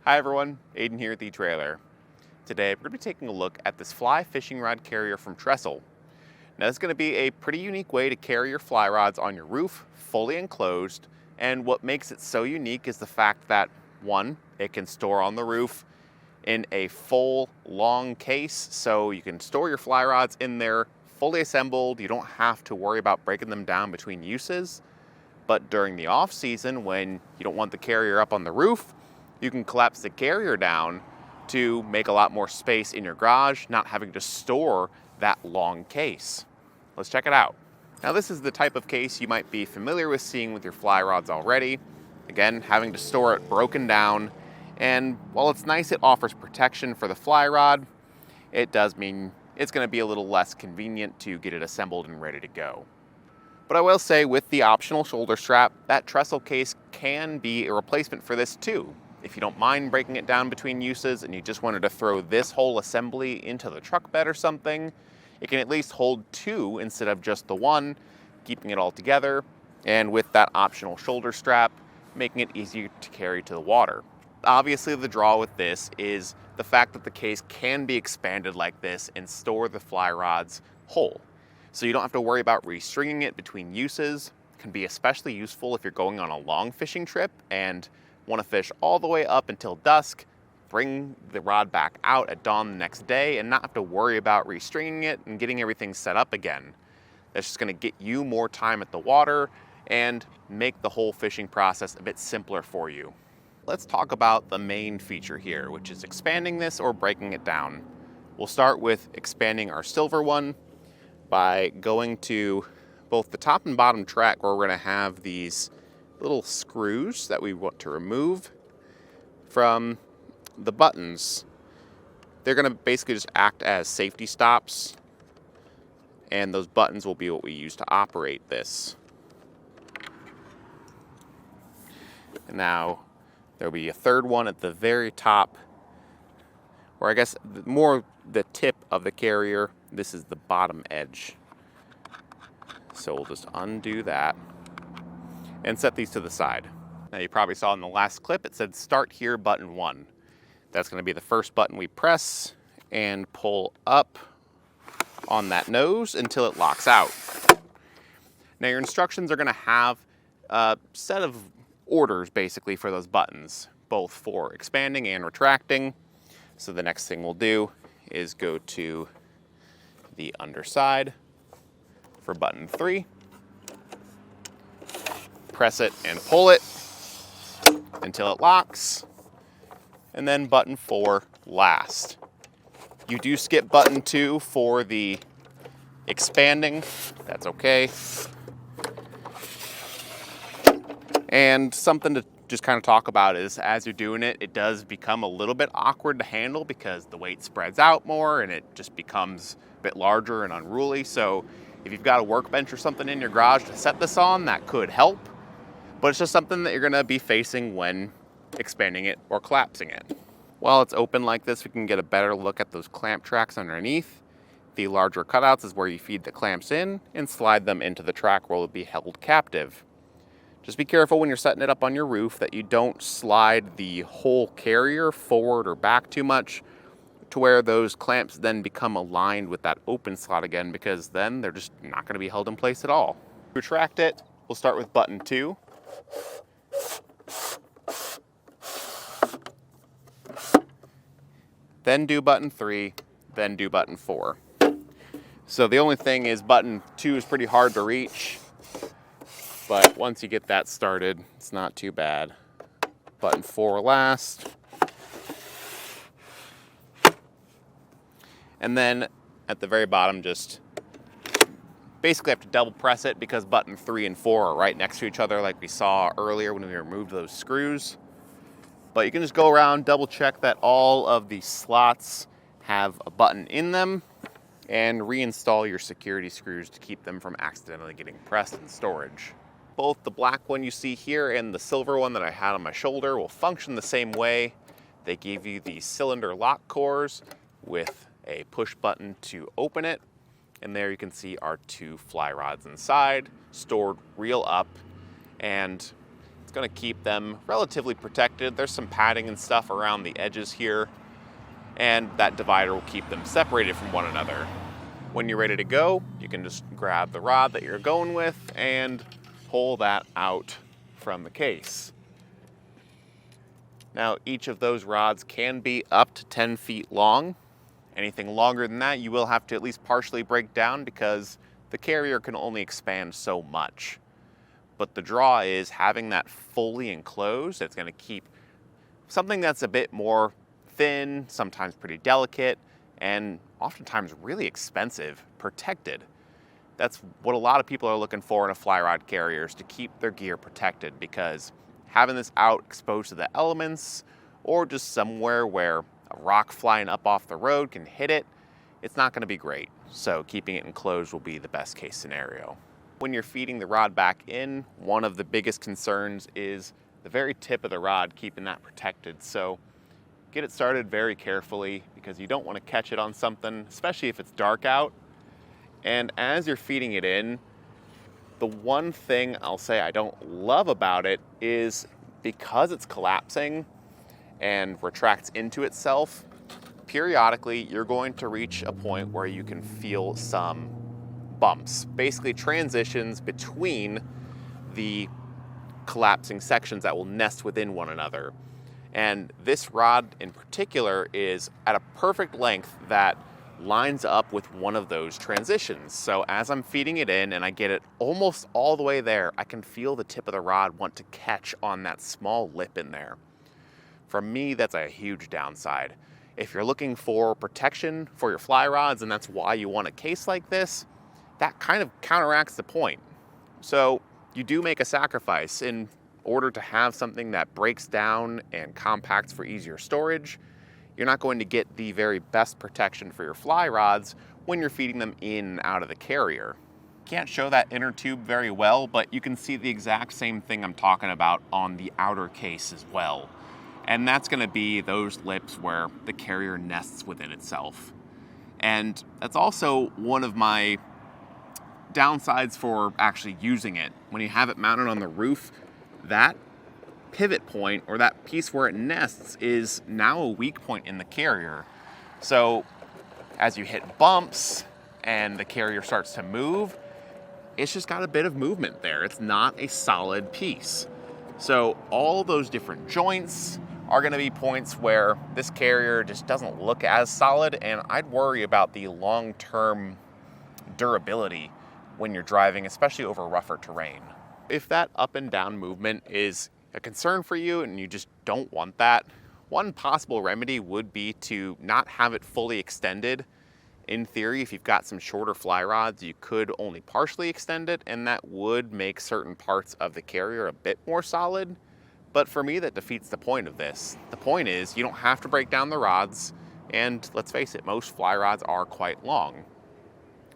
Hi everyone, Aiden here at the trailer. Today we're going to be taking a look at this fly fishing rod carrier from Trxstle. Now this is going to be a pretty unique way to carry your fly rods on your roof, fully enclosed, and what makes it so unique is the fact that, one, it can store on the roof in a full long case, so you can store your fly rods in there fully assembled. You don't have to worry about breaking them down between uses. But during the off season, when you don't want the carrier up on the roof, you can collapse the carrier down to make a lot more space in your garage, not having to store that long case. Let's check it out. Now this is the type of case you might be familiar with seeing with your fly rods already. Again, having to store it broken down. And while it's nice it offers protection for the fly rod, it does mean it's going to be a little less convenient to get it assembled and ready to go. But I will say, with the optional shoulder strap, that Trxstle case can be a replacement for this too. If you don't mind breaking it down between uses and you just wanted to throw this whole assembly into the truck bed or something, it can at least hold two instead of just the one, keeping it all together, and with that optional shoulder strap, making it easier to carry to the water. Obviously the draw with this is the fact that the case can be expanded like this and store the fly rods whole. So you don't have to worry about restringing it between uses. It can be especially useful if you're going on a long fishing trip and want to fish all the way up until dusk, bring the rod back out at dawn the next day and not have to worry about restringing it and getting everything set up again. That's just going to get you more time at the water and make the whole fishing process a bit simpler for you. Let's talk about the main feature here, which is expanding this or breaking it down. We'll start with expanding our silver one by going to both the top and bottom track, where we're going to have these little screws that we want to remove from the buttons. They're going to basically just act as safety stops, and those buttons will be what we use to operate this. And now there'll be a third one at the very top, or I guess more the tip of the carrier. This is the bottom edge. So we'll just undo that and set these to the side. Now you probably saw in the last clip it said start here button 1. That's going to be the first button we press and pull up on that nose until it locks out. Now your instructions are going to have a set of orders basically for those buttons, both for expanding and retracting. So the next thing we'll do is go to the underside for button 3. Press it and pull it until it locks, and then button 4 last. You do skip button 2 for the expanding, that's okay. And something to just kind of talk about is, as you're doing it, it does become a little bit awkward to handle because the weight spreads out more and it just becomes a bit larger and unruly. So if you've got a workbench or something in your garage to set this on, that could help. But it's just something that you're going to be facing when expanding it or collapsing it. While it's open like this, we can get a better look at those clamp tracks underneath. The larger cutouts is where you feed the clamps in and slide them into the track where they'll be held captive. Just be careful when you're setting it up on your roof that you don't slide the whole carrier forward or back too much to where those clamps then become aligned with that open slot again, because then they're just not going to be held in place at all. To retract it, we'll start with button 2. Then do button 3, then do button 4. So the only thing is button 2 is pretty hard to reach, but once you get that started, it's not too bad. Button 4 last. And then at the very bottom, just basically have to double press it because button 3 and 4 are right next to each other like we saw earlier when we removed those screws. But you can just go around, double check that all of the slots have a button in them, and reinstall your security screws to keep them from accidentally getting pressed in storage. Both the black one you see here and the silver one that I had on my shoulder will function the same way. They gave you the cylinder lock cores with a push button to open it, and there you can see our 2 fly rods inside, stored real up, and it's going to keep them relatively protected. There's some padding and stuff around the edges here, and that divider will keep them separated from one another. When you're ready to go, you can just grab the rod that you're going with and pull that out from the case. Now, each of those rods can be up to 10 feet long. Anything longer than that, you will have to at least partially break down because the carrier can only expand so much. But the draw is having that fully enclosed. It's going to keep something that's a bit more thin, sometimes pretty delicate, and oftentimes really expensive, protected. That's what a lot of people are looking for in a fly rod carrier, is to keep their gear protected, because having this out exposed to the elements or just somewhere where a rock flying up off the road can hit it, it's not going to be great. So keeping it enclosed will be the best case scenario. When you're feeding the rod back in, one of the biggest concerns is the very tip of the rod, keeping that protected. So get it started very carefully, because you don't want to catch it on something, especially if it's dark out. And as you're feeding it in, the one thing I'll say I don't love about it is because it's collapsing and retracts into itself, periodically you're going to reach a point where you can feel some bumps, basically transitions between the collapsing sections that will nest within one another. And this rod in particular is at a perfect length that lines up with one of those transitions. So as I'm feeding it in and I get it almost all the way there, I can feel the tip of the rod want to catch on that small lip in there. For me, that's a huge downside. If you're looking for protection for your fly rods, and that's why you want a case like this, that kind of counteracts the point. So you do make a sacrifice in order to have something that breaks down and compacts for easier storage. You're not going to get the very best protection for your fly rods when you're feeding them in and out of the carrier. Can't show that inner tube very well, but you can see the exact same thing I'm talking about on the outer case as well. And that's going to be those lips where the carrier nests within itself. And that's also one of my downsides for actually using it. When you have it mounted on the roof, that pivot point, or that piece where it nests, is now a weak point in the carrier. So as you hit bumps and the carrier starts to move, it's just got a bit of movement there. It's not a solid piece. So all those different joints are going to be points where this carrier just doesn't look as solid, and I'd worry about the long-term durability when you're driving, especially over rougher terrain. If that up and down movement is a concern for you and you just don't want that, one possible remedy would be to not have it fully extended. In theory, if you've got some shorter fly rods, you could only partially extend it, and that would make certain parts of the carrier a bit more solid. But for me, that defeats the point of this. The point is you don't have to break down the rods, and let's face it, most fly rods are quite long.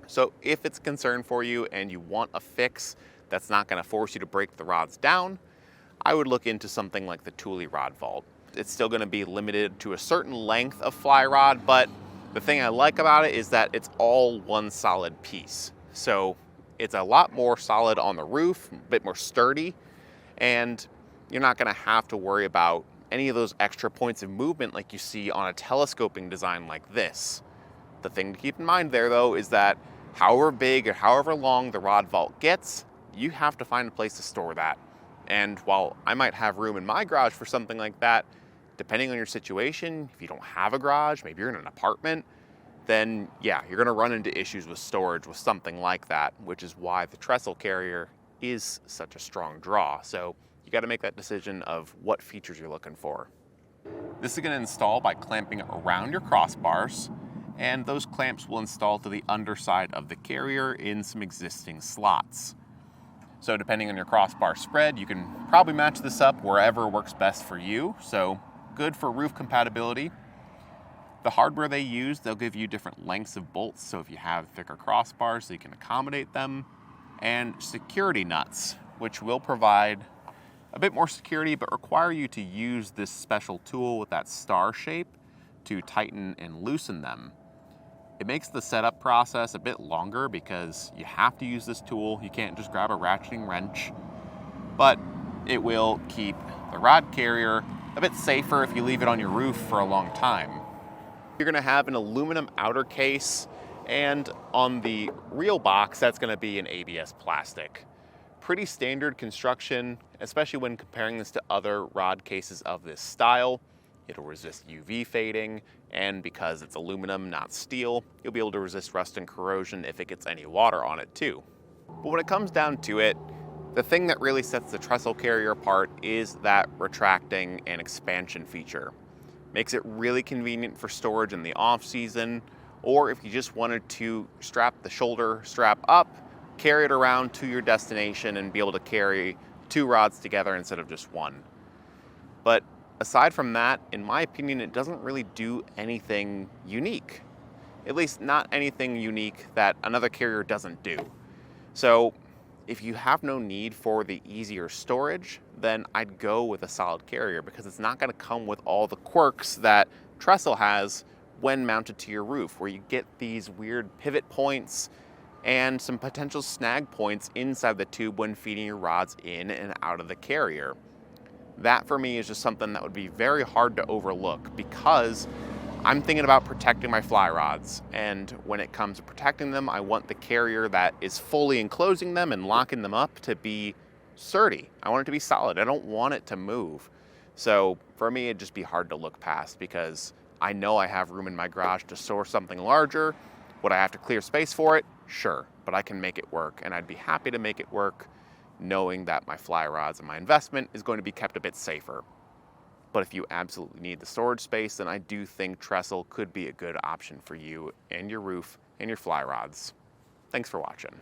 So if it's a concern for you and you want a fix that's not going to force you to break the rods down, I would look into something like the Thule rod vault. It's still going to be limited to a certain length of fly rod, but the thing I like about it is that it's all one solid piece. So it's a lot more solid on the roof, a bit more sturdy, and you're not going to have to worry about any of those extra points of movement like you see on a telescoping design like this. The thing to keep in mind there, though, is that however big or however long the rod vault gets, you have to find a place to store that. And while I might have room in my garage for something like that, depending on your situation, if you don't have a garage, maybe you're in an apartment, then yeah, you're gonna run into issues with storage with something like that, which is why the Trxstle carrier is such a strong draw. So you gotta make that decision of what features you're looking for. This is gonna install by clamping around your crossbars, and those clamps will install to the underside of the carrier in some existing slots. So depending on your crossbar spread, you can probably match this up wherever works best for you. So good for roof compatibility. The hardware they use, they'll give you different lengths of bolts. So if you have thicker crossbars, so you can accommodate them. And security nuts, which will provide a bit more security, but require you to use this special tool with that star shape to tighten and loosen them. It makes the setup process a bit longer because you have to use this tool. You can't just grab a ratcheting wrench. But it will keep the rod carrier a bit safer if you leave it on your roof for a long time. You're gonna have an aluminum outer case, and on the reel box, that's gonna be an ABS plastic. Pretty standard construction, especially when comparing this to other rod cases of this style. It'll resist UV fading, and because it's aluminum, not steel, you'll be able to resist rust and corrosion if it gets any water on it too. But when it comes down to it, the thing that really sets the Trxstle carrier apart is that retracting and expansion feature. Makes it really convenient for storage in the off season, or if you just wanted to strap the shoulder strap up, carry it around to your destination and be able to carry 2 rods together instead of just one. But aside from that, in my opinion, it doesn't really do anything unique. At least not anything unique that another carrier doesn't do. So if you have no need for the easier storage, then I'd go with a solid carrier because it's not gonna come with all the quirks that Trxstle has when mounted to your roof, where you get these weird pivot points and some potential snag points inside the tube when feeding your rods in and out of the carrier. That for me is just something that would be very hard to overlook because I'm thinking about protecting my fly rods, and when it comes to protecting them, I want the carrier that is fully enclosing them and locking them up to be sturdy. I want it to be solid. I don't want it to move. So for me, it'd just be hard to look past because I know I have room in my garage to store something larger. Would I have to clear space for it? Sure, but I can make it work, and I'd be happy to make it work knowing that my fly rods and my investment is going to be kept a bit safer. But if you absolutely need the storage space, then I do think Trxstle could be a good option for you and your roof and your fly rods. Thanks for watching.